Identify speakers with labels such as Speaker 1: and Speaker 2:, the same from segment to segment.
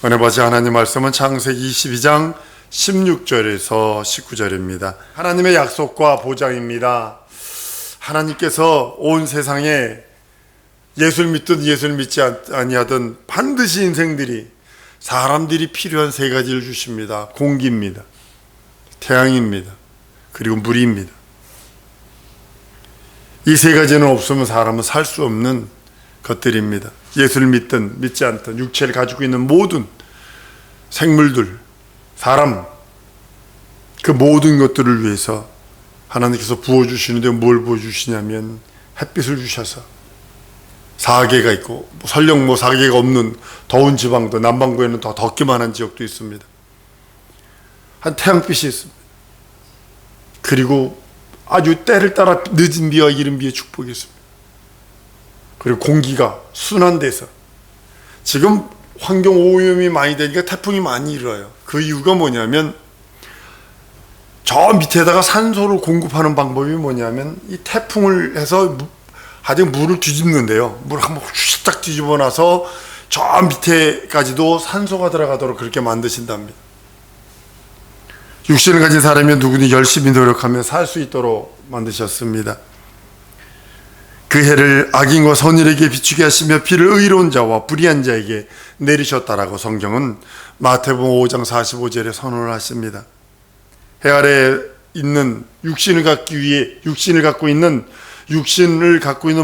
Speaker 1: 은혜받으신 하나님 말씀은 창세기 22장 16절에서 19절입니다. 하나님의 약속과 보장입니다. 하나님께서 온 세상에 예수를 믿든 예수를 믿지 아니하든 반드시 사람들이 필요한 세 가지를 주십니다. 공기입니다. 태양입니다. 그리고 물입니다. 이 세 가지는 없으면 사람은 살 수 없는 것들입니다. 예수를 믿든 믿지 않든 육체를 가지고 있는 모든 생물들, 사람, 그 모든 것들을 위해서 하나님께서 부어주시는데 뭘 부어주시냐면 햇빛을 주셔서 사계가 있고 설령 사계가 없는 더운 지방도 남반구에는 더 덥기만 한 지역도 있습니다. 한 태양빛이 있습니다. 그리고 아주 때를 따라 늦은 비와 이른 비의 축복이 있습니다. 그리고 공기가 순환돼서 지금 환경 오염이 많이 되니까 태풍이 많이 일어요. 그 이유가 뭐냐면 저 밑에다가 산소를 공급하는 방법이 뭐냐면 이 태풍을 해서 아직 물을 뒤집는데요. 물을 한번 딱 뒤집어 놔서 저 밑에까지도 산소가 들어가도록 그렇게 만드신답니다. 육신을 가진 사람이 누구든 열심히 노력하며 살 수 있도록 만드셨습니다. 그 해를 악인과 선인에게 비추게 하시며 비를 의로운 자와 불의한 자에게 내리셨다라고 성경은 마태복음 5장 45절에 선언을 하십니다. 해 아래에 있는 육신을 갖고 있는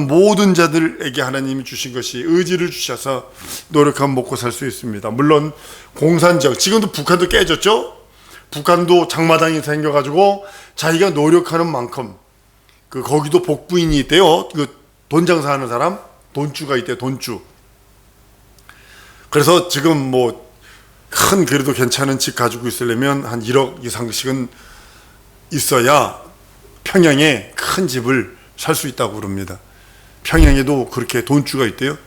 Speaker 1: 모든 자들에게 하나님이 주신 것이 의지를 주셔서 노력하면 먹고 살 수 있습니다. 물론 공산적, 지금도 북한도 깨졌죠? 북한도 장마당이 생겨가지고 자기가 노력하는 만큼 거기도 복부인이 있대요. 돈 장사하는 사람, 돈주가 있대요. 돈주. 그래서 지금 큰 그래도 괜찮은 집 가지고 있으려면 한 1억 이상씩은 있어야 평양에 큰 집을 살 수 있다고 그럽니다. 평양에도 그렇게 돈주가 있대요.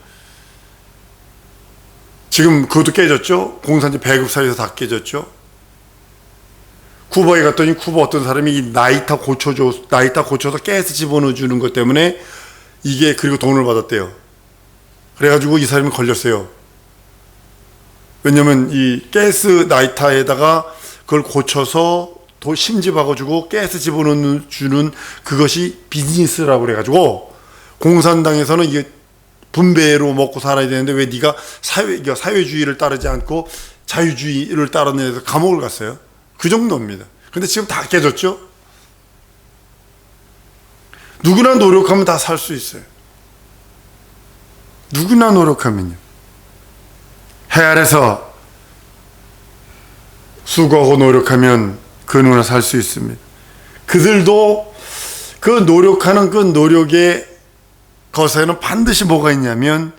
Speaker 1: 지금 그것도 깨졌죠. 공산주 배급 사이에서 다 깨졌죠. 쿠바에 갔더니 쿠바 어떤 사람이 나이타 고쳐서 가스 집어넣어 주는 것 때문에 이게 그리고 돈을 받았대요. 그래가지고 이 사람이 걸렸어요. 왜냐면 이 가스 나이타에다가 그걸 고쳐서 심집하고 가스 집어넣어 주는 그것이 비즈니스라고 그래가지고 공산당에서는 이게 분배로 먹고 살아야 되는데 왜 네가 사회주의를 따르지 않고 자유주의를 따르느냐서 감옥을 갔어요. 그 정도입니다. 근데 지금 다 깨졌죠? 누구나 노력하면 다 살 수 있어요. 누구나 노력하면요. 해 아래서 수고하고 노력하면 그 누구나 살 수 있습니다. 그들도 그 노력하는 그 노력의 것에는 반드시 뭐가 있냐면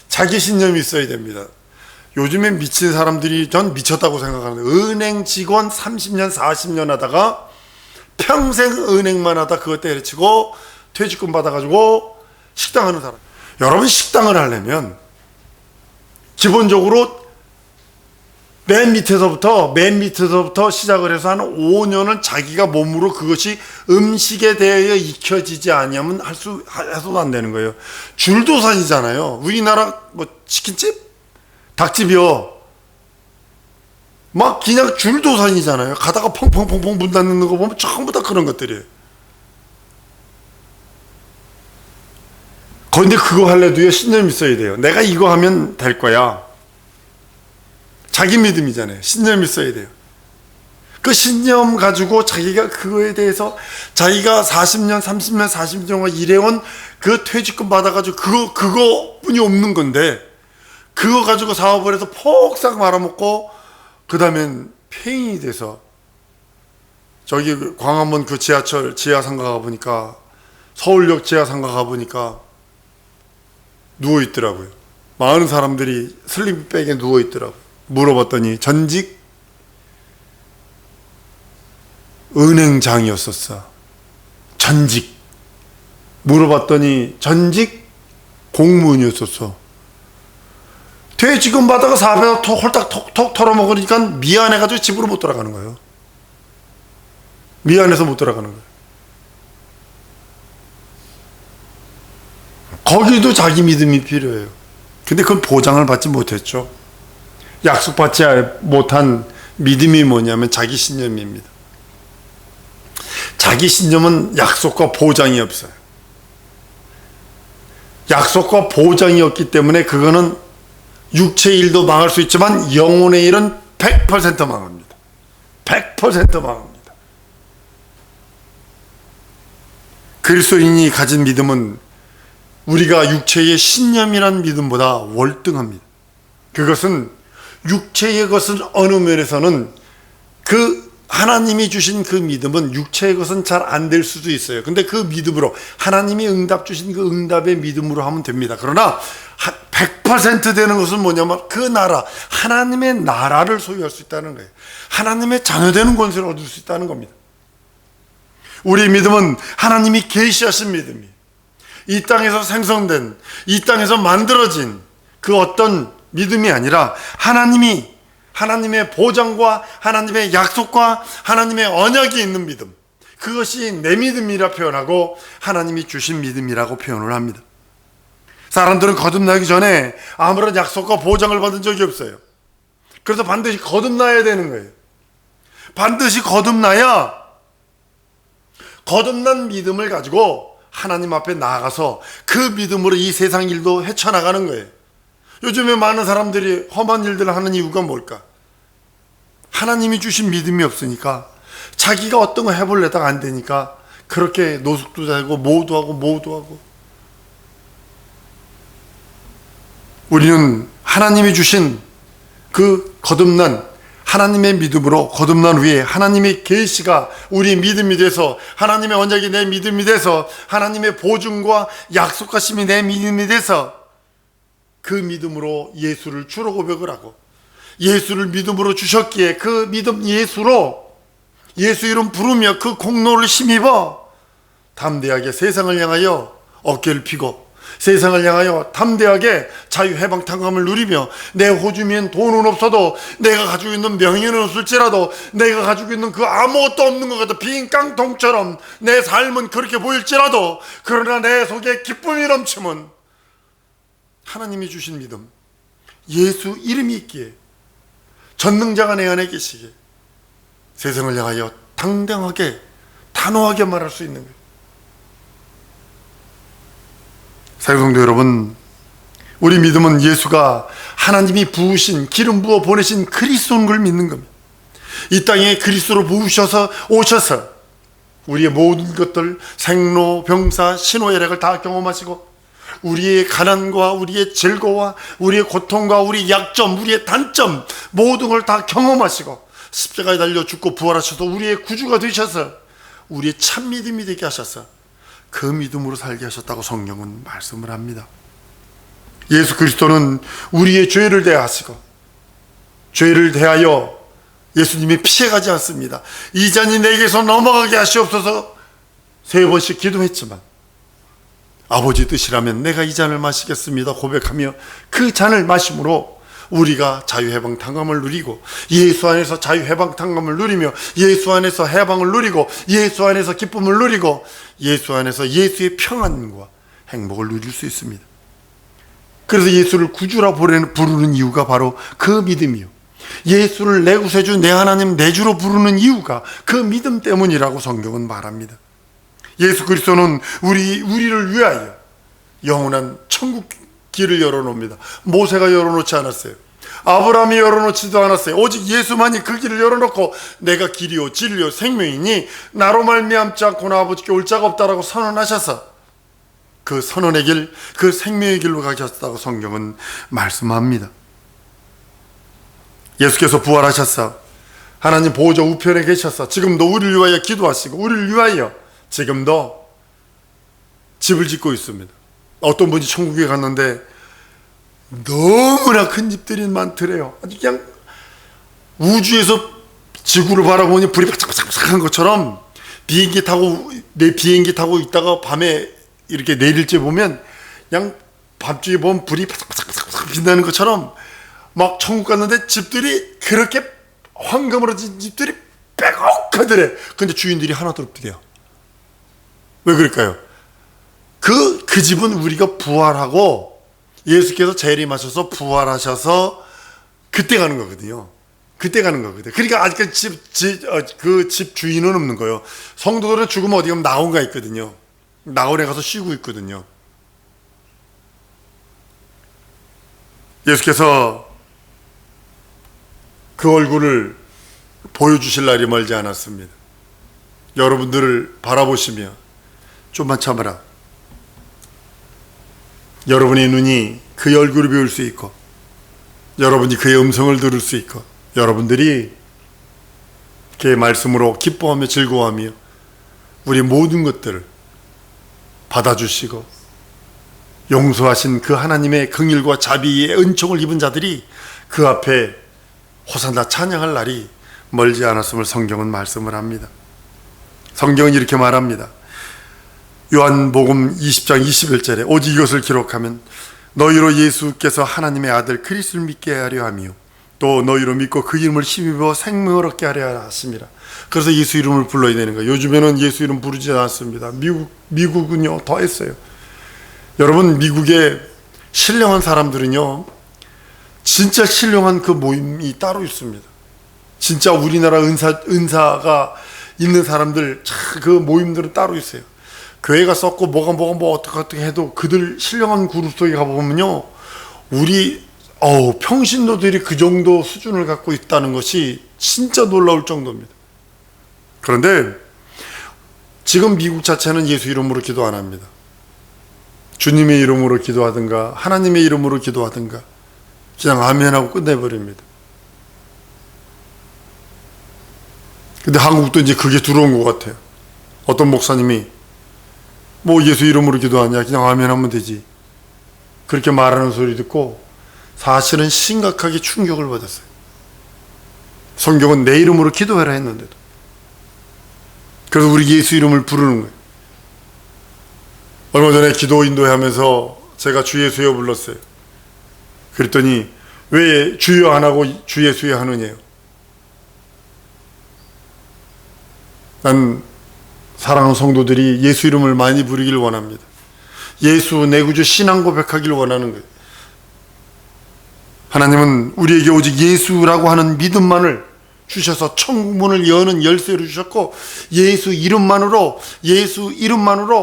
Speaker 1: 자기 신념이 있어야 됩니다. 요즘에 미친 사람들이 전 미쳤다고 생각하는데 은행 직원 30년 40년 하다가 평생 은행만 하다 그것 때려치고 퇴직금 받아가지고 식당하는 사람. 여러분 식당을 하려면 기본적으로 맨 밑에서부터 시작을 해서 한 5년은 자기가 몸으로 그것이 음식에 대하여 익혀지지 않으면 해서도 안 되는 거예요. 줄도산이잖아요. 우리나라 치킨집? 닭집이요. 막 그냥 줄도산이잖아요. 가다가 펑펑펑펑 문 닫는 거 보면 전부 다 그런 것들이에요. 그런데 그거 할래도요 신념이 있어야 돼요. 내가 이거 하면 될 거야. 자기 믿음이잖아요. 신념이 있어야 돼요. 그 신념 가지고 자기가 그거에 대해서 자기가 40년 40년 일해온 그 퇴직금 받아가지고 그거뿐이 없는 건데 그거 가지고 사업을 해서 폭삭 말아먹고 그 다음엔 폐인이 돼서 저기 광화문 그 지하철 지하상가 가보니까 서울역 지하상가 가보니까 누워있더라고요. 많은 사람들이 슬리핑백에 누워있더라고요. 물어봤더니 전직 은행장이었었어. 전직. 물어봤더니 전직 공무원이었었어. 퇴직금 받아가 사업에서 홀딱 톡 털어먹으니까 미안해가지고 집으로 못 돌아가는 거예요. 미안해서 못 돌아가는 거예요. 거기도 자기 믿음이 필요해요. 근데 그건 보장을 받지 못했죠. 약속받지 못한 믿음이 뭐냐면 자기 신념입니다. 자기 신념은 약속과 보장이 없어요. 약속과 보장이 없기 때문에 그거는 육체의 일도 망할 수 있지만 영혼의 일은 100% 망합니다. 100% 망합니다. 그리스도인이 가진 믿음은 우리가 육체의 신념이란 믿음보다 월등합니다. 그것은 육체의 것은 어느 면에서는 그 하나님이 주신 그 믿음은 육체의 것은 잘 안 될 수도 있어요. 근데 그 믿음으로 하나님이 응답 주신 그 응답의 믿음으로 하면 됩니다. 그러나 100% 되는 것은 뭐냐면 그 나라, 하나님의 나라를 소유할 수 있다는 거예요. 하나님의 자녀되는 권세를 얻을 수 있다는 겁니다. 우리의 믿음은 하나님이 계시하신 믿음이에요. 이 땅에서 생성된, 이 땅에서 만들어진 그 어떤 믿음이 아니라 하나님의 보장과 하나님의 약속과 하나님의 언약이 있는 믿음, 그것이 내 믿음이라 표현하고 하나님이 주신 믿음이라고 표현을 합니다. 사람들은 거듭나기 전에 아무런 약속과 보장을 받은 적이 없어요. 그래서 반드시 거듭나야 되는 거예요. 반드시 거듭나야 거듭난 믿음을 가지고 하나님 앞에 나아가서 그 믿음으로 이 세상 일도 헤쳐나가는 거예요. 요즘에 많은 사람들이 험한 일들을 하는 이유가 뭘까? 하나님이 주신 믿음이 없으니까, 자기가 어떤 거 해보려다가 안 되니까 그렇게 노숙도 되고 모도 하고. 우리는 하나님이 주신 그 거듭난 하나님의 믿음으로 거듭난 후에 하나님의 계시가 우리의 믿음이 돼서, 하나님의 언약이 내 믿음이 돼서, 하나님의 보증과 약속하심이 내 믿음이 돼서 그 믿음으로 예수를 주로 고백을 하고, 예수를 믿음으로 주셨기에 그 믿음 예수로 예수 이름 부르며 그 공로를 힘입어 담대하게 세상을 향하여 어깨를 펴고, 세상을 향하여 담대하게 자유해방탕감을 누리며, 내 호주면 돈은 없어도, 내가 가지고 있는 명예는 없을지라도, 내가 가지고 있는 그 아무것도 없는 것 같아 빈 깡통처럼 내 삶은 그렇게 보일지라도, 그러나 내 속에 기쁨이 넘치면 하나님이 주신 믿음, 예수 이름이 있기에, 전능자가 내 안에 계시기에 세상을 향하여 당당하게 단호하게 말할 수 있는 거예요. 사랑성도 여러분, 우리 믿음은 예수가 하나님이 부으신, 기름 부어 보내신 그리스도인 걸 믿는 겁니다. 이 땅에 그리스도로 부으셔서 오셔서 우리의 모든 것들, 생로, 병사, 신호혈액을 다 경험하시고, 우리의 가난과 우리의 즐거움과 우리의 고통과 우리의 약점, 우리의 단점, 모든 걸 다 경험하시고 십자가에 달려 죽고 부활하셔서 우리의 구주가 되셔서 우리의 참 믿음이 되게 하셔서 그 믿음으로 살게 하셨다고 성경은 말씀을 합니다. 예수 그리스도는 우리의 죄를 대하시고, 죄를 대하여 예수님이 피해가지 않습니다. 이 잔이 내게서 넘어가게 하시옵소서 3번씩 기도했지만, 아버지 뜻이라면 내가 이 잔을 마시겠습니다 고백하며 그 잔을 마심으로 우리가 자유해방탕감을 누리고, 예수 안에서 자유해방탕감을 누리며, 예수 안에서 해방을 누리고, 예수 안에서 기쁨을 누리고, 예수 안에서 예수의 평안과 행복을 누릴 수 있습니다. 그래서 예수를 구주라 부르는 이유가 바로 그 믿음이요, 예수를 내 구세주, 내 하나님, 내 주로 부르는 이유가 그 믿음 때문이라고 성경은 말합니다. 예수 그리스도는 우리를 위하여 영원한 천국 길을 열어놓습니다. 모세가 열어놓지 않았어요. 아브라함이 열어놓지도 않았어요. 오직 예수만이 그 길을 열어놓고, 내가 길이요 진리요 생명이니 나로 말미암지 않고는 아버지께 올 자가 없다라고 선언하셔서 그 선언의 길, 그 생명의 길로 가셨다고 성경은 말씀합니다. 예수께서 부활하셔서 하나님 보호자 우편에 계셔서 지금도 우리를 위하여 기도하시고, 우리를 위하여 지금도 집을 짓고 있습니다. 어떤 분이 천국에 갔는데 너무나 큰 집들이 많더래요. 아주 그냥 우주에서 지구를 바라보니 불이 바짝바짝한 것처럼, 내 비행기 타고 있다가 밤에 이렇게 내릴 때 보면 그냥 밤중에 보면 불이 바짝바짝 빛나는 것처럼 막 천국 갔는데 집들이 그렇게 황금으로 진 집들이 빼곡하더래. 근데 주인들이 하나도 없대요. 왜 그럴까요? 그 집은 우리가 부활하고 예수께서 재림하셔서 부활하셔서 그때 가는 거거든요. 그때 가는 거거든요. 그러니까 아직까지 그 집 주인은 없는 거예요. 성도들은 죽으면 어디 가면 나온가 있거든요. 나온에 가서 쉬고 있거든요. 예수께서 그 얼굴을 보여주실 날이 멀지 않았습니다. 여러분들을 바라보시며 좀만 참아라. 여러분의 눈이 그의 얼굴을 배울 수 있고, 여러분이 그의 음성을 들을 수 있고, 여러분들이 그의 말씀으로 기뻐하며 즐거워하며 우리 모든 것들을 받아주시고 용서하신 그 하나님의 긍휼과 자비의 은총을 입은 자들이 그 앞에 호산나 찬양할 날이 멀지 않았음을 성경은 말씀을 합니다. 성경은 이렇게 말합니다. 요한복음 20장 21절에 오직 이것을 기록하면 너희로 예수께서 하나님의 아들 그리스도를 믿게 하려 하며 또 너희로 믿고 그 이름을 힘입어 생명을 얻게 하려 하심이라. 그래서 예수 이름을 불러야 되는 거예요. 요즘에는 예수 이름 부르지 않습니다. 미국은요 더 했어요. 여러분, 미국에 신령한 사람들은요 진짜 신령한 그 모임이 따로 있습니다. 진짜 우리나라 은사가 있는 사람들 그 모임들은 따로 있어요. 교회가 썼고 뭐가 어떻게 해도 그들 신령한 그룹 속에 가보면요 우리 평신도들이 그 정도 수준을 갖고 있다는 것이 진짜 놀라울 정도입니다. 그런데 지금 미국 자체는 예수 이름으로 기도 안 합니다. 주님의 이름으로 기도하든가 하나님의 이름으로 기도하든가 그냥 아멘하고 끝내버립니다. 근데 한국도 이제 그게 들어온 것 같아요. 어떤 목사님이 뭐 예수 이름으로 기도하냐 그냥 아멘하면 되지 그렇게 말하는 소리 듣고 사실은 심각하게 충격을 받았어요. 성경은 내 이름으로 기도해라 했는데도. 그래서 우리 예수 이름을 부르는 거예요. 얼마 전에 기도 인도하면서 제가 주 예수여 불렀어요. 그랬더니 왜 주여 안 하고 주 예수여 하느냐요. 난 사랑하는 성도들이 예수 이름을 많이 부르길 원합니다. 예수 내 구주 신앙 고백하길 원하는 거예요. 하나님은 우리에게 오직 예수라고 하는 믿음만을 주셔서 천국문을 여는 열쇠를 주셨고 예수 이름만으로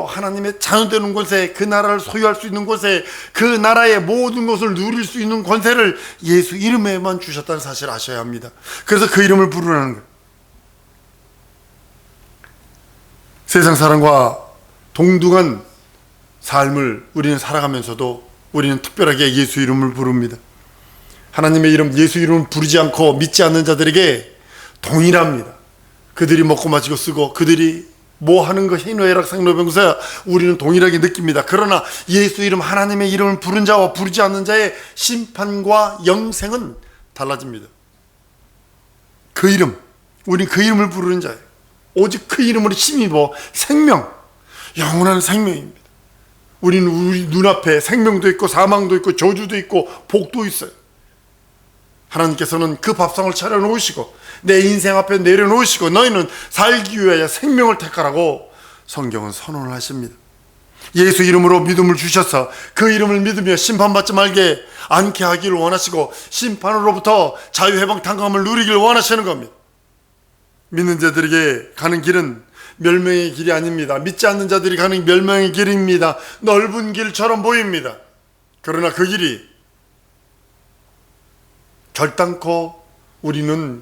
Speaker 1: 하나님의 자녀되는 곳에 그 나라를 소유할 수 있는 곳에 그 나라의 모든 것을 누릴 수 있는 권세를 예수 이름에만 주셨다는 사실을 아셔야 합니다. 그래서 그 이름을 부르라는 거예요. 세상 사람과 동등한 삶을 우리는 살아가면서도 우리는 특별하게 예수 이름을 부릅니다. 하나님의 이름 예수 이름을 부르지 않고 믿지 않는 자들에게 동일합니다. 그들이 먹고 마시고 쓰고 그들이 뭐 하는 거 희노애락 생로병사 우리는 동일하게 느낍니다. 그러나 예수 이름 하나님의 이름을 부른 자와 부르지 않는 자의 심판과 영생은 달라집니다. 그 이름 우리는 그 이름을 부르는 자예요. 오직 그 이름으로 힘입어 생명 영원한 생명입니다. 우리는 우리 눈앞에 생명도 있고 사망도 있고 저주도 있고 복도 있어요. 하나님께서는 그 밥상을 차려놓으시고 내 인생 앞에 내려놓으시고 너희는 살기 위하여 생명을 택하라고 성경은 선언을 하십니다. 예수 이름으로 믿음을 주셔서 그 이름을 믿으며 심판받지 말게 않게 하기를 원하시고 심판으로부터 자유해방 탕감을 누리기를 원하시는 겁니다. 믿는 자들에게 가는 길은 멸망의 길이 아닙니다. 믿지 않는 자들이 가는 멸망의 길입니다. 넓은 길처럼 보입니다. 그러나 그 길이 결단코 우리는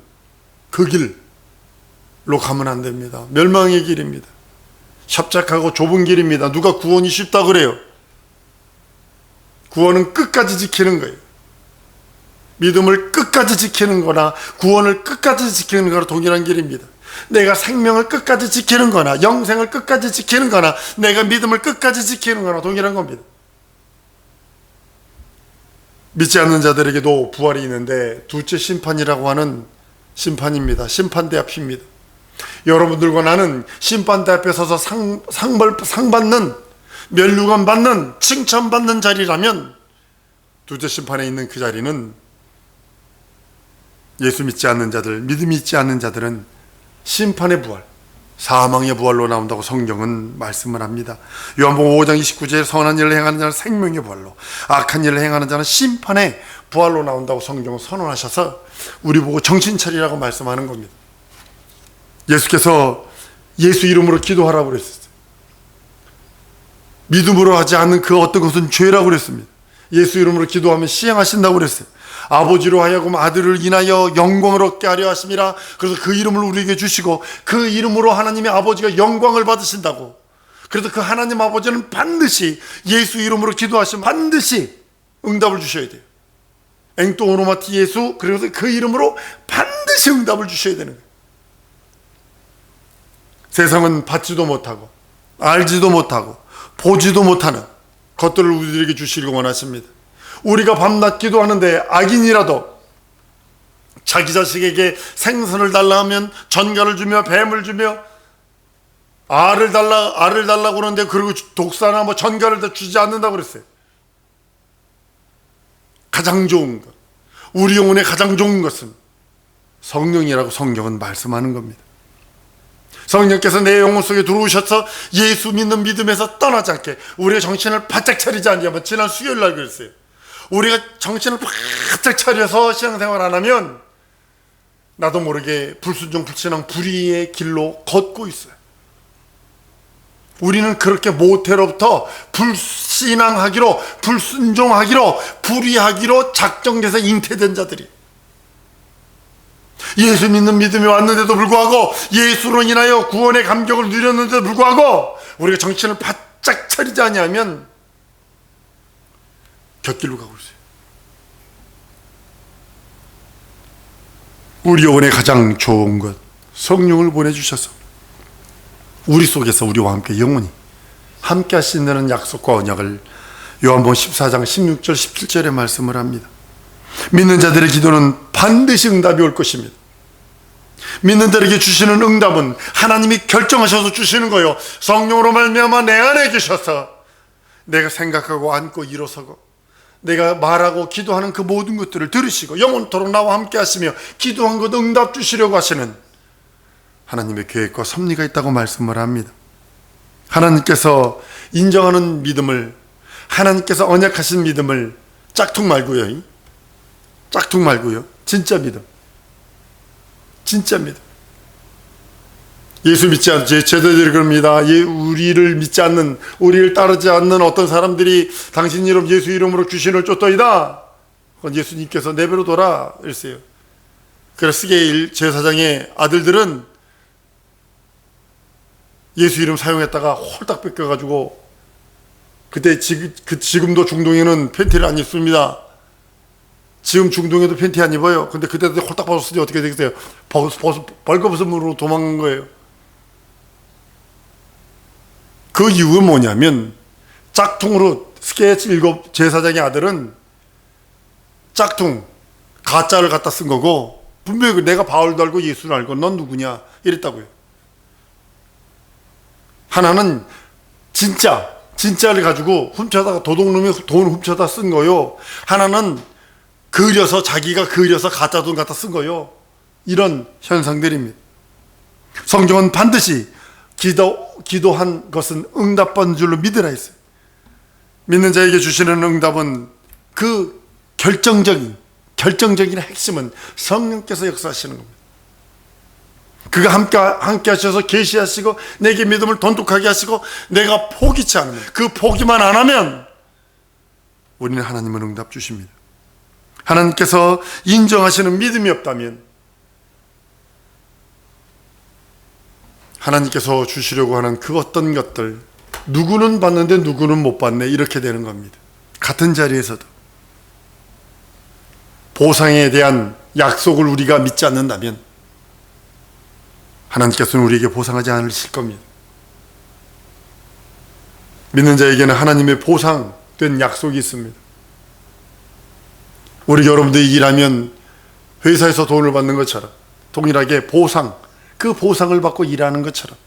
Speaker 1: 그 길로 가면 안 됩니다. 멸망의 길입니다. 협착하고 좁은 길입니다. 누가 구원이 쉽다 그래요? 구원은 끝까지 지키는 거예요. 믿음을 끝까지 지키는 거나 구원을 끝까지 지키는 거나 동일한 길입니다. 내가 생명을 끝까지 지키는 거나 영생을 끝까지 지키는 거나 내가 믿음을 끝까지 지키는 거나 동일한 겁니다. 믿지 않는 자들에게도 부활이 있는데 둘째 심판이라고 하는 심판입니다. 심판대 앞입니다. 여러분들과 나는 심판대 앞에 서서 상 받는 면류관 받는 칭찬받는 자리라면 둘째 심판에 있는 그 자리는 예수 믿지 않는 자들 믿음이 있지 않는 자들은 심판의 부활 사망의 부활로 나온다고 성경은 말씀을 합니다. 요한복음 5장 29절에 선한 일을 행하는 자는 생명의 부활로, 악한 일을 행하는 자는 심판의 부활로 나온다고 성경은 선언하셔서 우리 보고 정신 차리라고 말씀하는 겁니다. 예수께서 예수 이름으로 기도하라고 그랬어요. 믿음으로 하지 않는 그 어떤 것은 죄라고 그랬습니다. 예수 이름으로 기도하면 시행하신다고 그랬어요. 아버지로 하여금 아들을 인하여 영광을 얻게 하려 하심이라. 그래서 그 이름을 우리에게 주시고 그 이름으로 하나님의 아버지가 영광을 받으신다고. 그래서 그 하나님 아버지는 반드시 예수 이름으로 기도하시면 반드시 응답을 주셔야 돼요. 엥또 오노마티 예수, 그래서 그 이름으로 반드시 응답을 주셔야 되는 거예요. 세상은 받지도 못하고 알지도 못하고 보지도 못하는 것들을 우리에게 주시려고 원하십니다. 우리가 밤낮 기도하는데 악인이라도 자기 자식에게 생선을 달라 하면 전갈을 주며 뱀을 주며 알을 달라고 그러는데, 그리고 독사나 뭐 전갈을 다 주지 않는다고 그랬어요. 가장 좋은 것, 우리 영혼에 가장 좋은 것은 성령이라고 성경은 말씀하는 겁니다. 성령께서 내 영혼 속에 들어오셔서 예수 믿는 믿음에서 떠나지 않게 우리의 정신을 바짝 차리지 않으면, 지난 수요일 날 그랬어요. 우리가 정신을 바짝 차려서 신앙생활 안 하면 나도 모르게 불순종 불신앙 불의의 길로 걷고 있어요. 우리는 그렇게 모태로부터 불신앙하기로, 불순종하기로, 불의하기로 작정돼서 잉태된 자들이, 예수 믿는 믿음이 왔는데도 불구하고, 예수로 인하여 구원의 감격을 누렸는데도 불구하고 우리가 정신을 바짝 차리지 아니하면 곁길로 가고 있어요. 우리 영혼에 가장 좋은 것, 성령을 보내주셔서 우리 속에서 우리와 함께 영원히 함께 하신다는 약속과 언약을 요한복음 14장 16절 17절에 말씀을 합니다. 믿는 자들의 기도는 반드시 응답이 올 것입니다. 믿는 자에게 주시는 응답은 하나님이 결정하셔서 주시는 거예요. 성령으로 말미암아 내 안에 계셔서 내가 생각하고 안고 일어서고 내가 말하고 기도하는 그 모든 것들을 들으시고 영원토록 나와 함께 하시며 기도한 것 응답 주시려고 하시는 하나님의 계획과 섭리가 있다고 말씀을 합니다. 하나님께서 인정하는 믿음을, 하나님께서 언약하신 믿음을 짝퉁 말고요. 짝퉁 말고요. 진짜 믿음. 진짜 믿음. 예수 믿지 않는 제자들이 그럽니다. 우리를 믿지 않는, 우리를 따르지 않는 어떤 사람들이 당신 이름 예수 이름으로 귀신을 쫓더이다. 그건 예수님께서 내버려둬라 이랬어요. 그래서 스게일 제사장의 아들들은 예수 이름 사용했다가 홀딱 뺏겨가지고, 그때 지금도 중동에는 팬티를 안 입습니다. 지금 중동에도 팬티 안 입어요. 근데 그때도 홀딱 벗었으니 어떻게 되겠어요? 벌거벗음으로 도망간 거예요. 그 이유는 뭐냐면, 짝퉁으로, 스케치 7 제사장의 아들은 짝퉁, 가짜를 갖다 쓴 거고, 분명히 내가 바울도 알고 예수를 알고 넌 누구냐 이랬다고요. 하나는 진짜를 가지고 훔쳐다가 도둑놈이 돈 훔쳐다 쓴 거요. 하나는 자기가 그려서 가짜 돈 갖다 쓴 거요. 이런 현상들입니다. 성경은 반드시 기도한 것은 응답받은 줄로 믿으라 했어요. 믿는 자에게 주시는 응답은 그 결정적인 핵심은 성령께서 역사하시는 겁니다. 그가 함께 하셔서 계시하시고 내게 믿음을 돈독하게 하시고 내가 포기치 않으면, 그 포기만 안 하면 우리는 하나님은 응답 주십니다. 하나님께서 인정하시는 믿음이 없다면 하나님께서 주시려고 하는 그 어떤 것들, 누구는 받는데 누구는 못 받네, 이렇게 되는 겁니다. 같은 자리에서도 보상에 대한 약속을 우리가 믿지 않는다면 하나님께서는 우리에게 보상하지 않으실 겁니다. 믿는 자에게는 하나님의 보상된 약속이 있습니다. 우리 여러분들이 일하면 회사에서 돈을 받는 것처럼 동일하게 그 보상을 받고 일하는 것처럼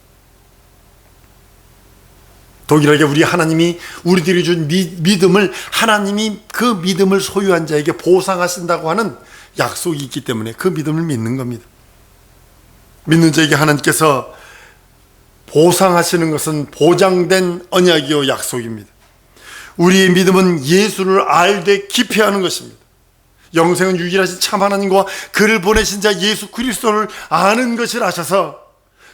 Speaker 1: 동일하게 하나님이 우리들이 준 믿음을, 하나님이 그 믿음을 소유한 자에게 보상하신다고 하는 약속이 있기 때문에 그 믿음을 믿는 겁니다. 믿는 자에게 하나님께서 보상하시는 것은 보장된 언약이요 약속입니다. 우리의 믿음은 예수를 알되 깊이 하는 것입니다. 영생은 유일하신 참 하나님과 그를 보내신 자 예수 그리스도를 아는 것을 아셔서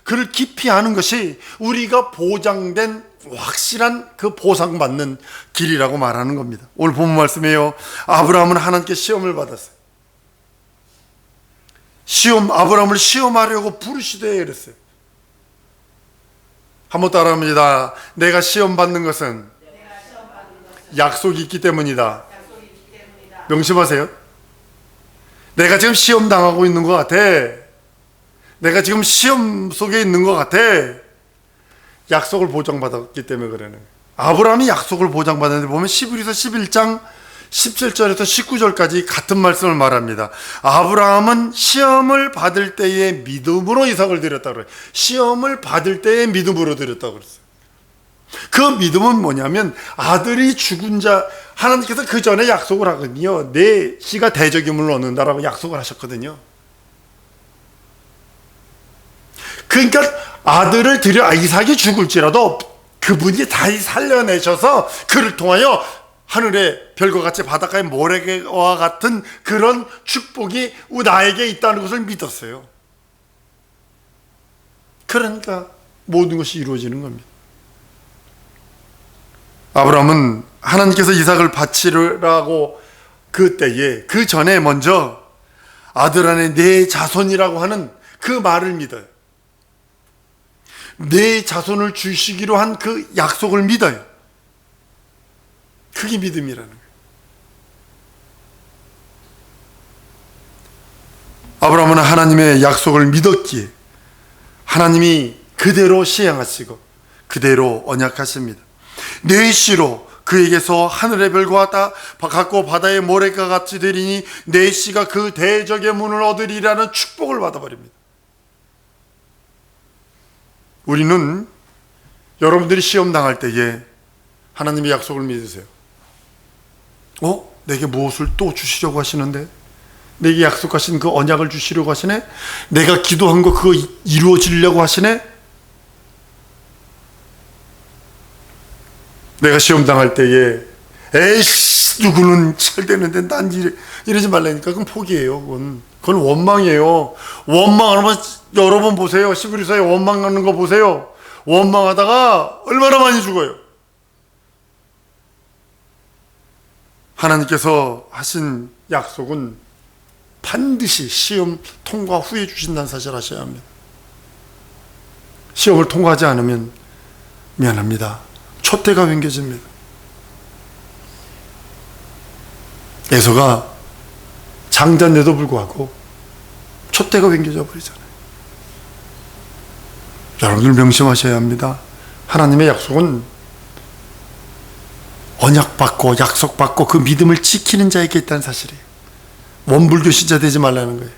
Speaker 1: 그를 깊이 아는 것이 우리가 보장된 확실한 그 보상받는 길이라고 말하는 겁니다. 오늘 본문 말씀이에요. 아브라함은 하나님께 시험을 받았어요. 아브라함을 시험하려고 부르시되 이랬어요. 한번 따라합니다. 내가 시험 받는 것은 약속이 있기 때문이다. 명심하세요. 내가 지금 시험 당하고 있는 것 같아. 내가 지금 시험 속에 있는 것 같아. 약속을 보장받았기 때문에 그러는 거예요. 아브라함이 약속을 보장받았는데 보면 히브리서 11장 17절에서 19절까지 같은 말씀을 말합니다. 아브라함은 시험을 받을 때에 믿음으로 이삭을 드렸다고 그래요. 시험을 받을 때에 믿음으로 드렸다고 그랬어요. 그 믿음은 뭐냐면 아들이 죽은 자, 하나님께서 그 전에 약속을 하거든요. 내 씨가 대적임을 얻는다라고 약속을 하셨거든요. 그러니까 아들을 이삭이 죽을지라도 그분이 다시 살려내셔서 그를 통하여 하늘의 별과 같이 바닷가의 모래와 같은 그런 축복이 나에게 있다는 것을 믿었어요. 그러니까 모든 것이 이루어지는 겁니다. 아브라함은 하나님께서 이삭을 바치라고 그때에 그 전에 먼저 아들 안에 내 자손이라고 하는 그 말을 믿어요. 내 자손을 주시기로 한 그 약속을 믿어요. 그게 믿음이라는 거예요. 아브라함은 하나님의 약속을 믿었기에 하나님이 그대로 시행하시고 그대로 언약하십니다. 내 씨로 그에게서 하늘의 별과 같고 바다의 모래가 같이 되리니 내 씨가 그 대적의 문을 얻으리라는 축복을 받아버립니다. 우리는 여러분들이 시험 당할 때에 하나님의 약속을 믿으세요. 내게 무엇을 또 주시려고 하시는데? 내게 약속하신 그 언약을 주시려고 하시네? 내가 기도한 거 그거 이루어지려고 하시네? 내가 시험 당할 때에 에이씨 누구는 잘 되는데 난 이러지 말라니까 그건 포기해요. 그건 원망이에요. 원망하면 여러 번 보세요. 히브리서에 원망하는 거 보세요. 원망하다가 얼마나 많이 죽어요. 하나님께서 하신 약속은 반드시 시험 통과 후에 주신다는 사실을 아셔야 합니다. 시험을 통과하지 않으면 미안합니다. 촛대가 휘겨집니다. 에서가 장자인데도 불구하고 촛대가 휘겨져 버리잖아요. 여러분들 명심하셔야 합니다. 하나님의 약속은 언약받고 약속받고 그 믿음을 지키는 자에게 있다는 사실이에요. 원불교 신자 되지 말라는 거예요.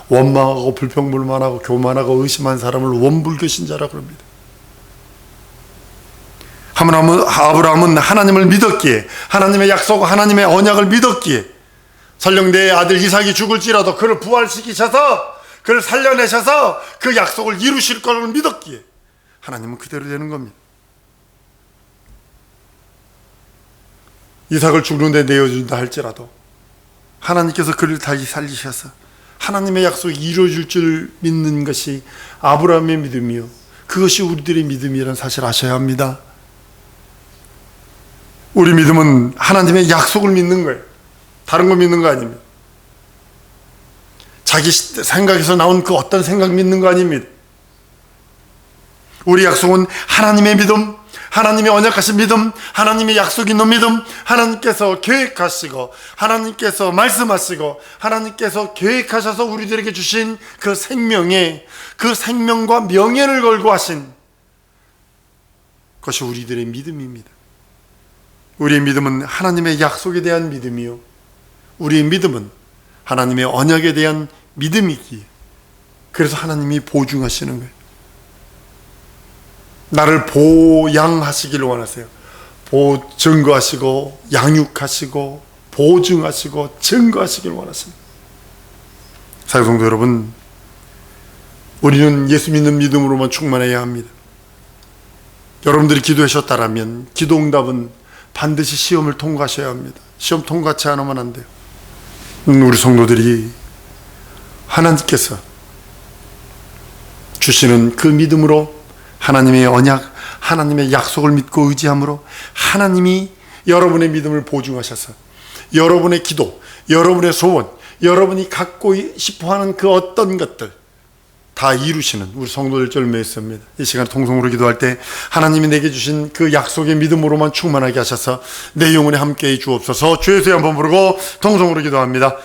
Speaker 1: 원망하고 불평불만하고 교만하고 의심한 사람을 원불교 신자라고 합니다. 아브라함은 하나님을 믿었기에 하나님의 약속, 하나님의 언약을 믿었기에 설령 내 아들 이삭이 죽을지라도 그를 부활시키셔서 그를 살려내셔서 그 약속을 이루실 것을 믿었기에 하나님은 그대로 되는 겁니다. 이삭을 죽는데 내어준다 할지라도 하나님께서 그를 다시 살리셔서 하나님의 약속이 이루어질 줄 믿는 것이 아브라함의 믿음이요, 그것이 우리들의 믿음이라는 사실을 아셔야 합니다. 우리 믿음은 하나님의 약속을 믿는 거예요. 다른 거 믿는 거 아닙니다. 자기 생각에서 나온 그 어떤 생각 믿는 거 아닙니다. 우리 약속은 하나님의 믿음, 하나님의 언약하신 믿음, 하나님의 약속 있는 믿음, 하나님께서 계획하시고 하나님께서 말씀하시고 하나님께서 계획하셔서 우리들에게 주신 그 생명에 그 생명과 명예를 걸고 하신 것이 우리들의 믿음입니다. 우리의 믿음은 하나님의 약속에 대한 믿음이요, 우리의 믿음은 하나님의 언약에 대한 믿음이기에 그래서 하나님이 보증하시는 거예요. 나를 보양하시기를 원하세요. 증거하시고 양육하시고 보증하시고 증거하시기를 원하십니다. 사랑성도 여러분, 우리는 예수 믿는 믿음으로만 충만해야 합니다. 여러분들이 기도하셨다라면 기도 응답은 반드시 시험을 통과하셔야 합니다. 시험 통과치 않으면 안 돼요. 우리 성도들이 하나님께서 주시는 그 믿음으로 하나님의 언약, 하나님의 약속을 믿고 의지함으로 하나님이 여러분의 믿음을 보증하셔서 여러분의 기도, 여러분의 소원, 여러분이 갖고 싶어하는 그 어떤 것들 다 이루시는 우리 성도들 줄 믿습니다. 이 시간 통성으로 기도할 때 하나님이 내게 주신 그 약속의 믿음으로만 충만하게 하셔서 내 영혼에 함께해 주옵소서. 주의 소리 한번 부르고 통성으로 기도합니다.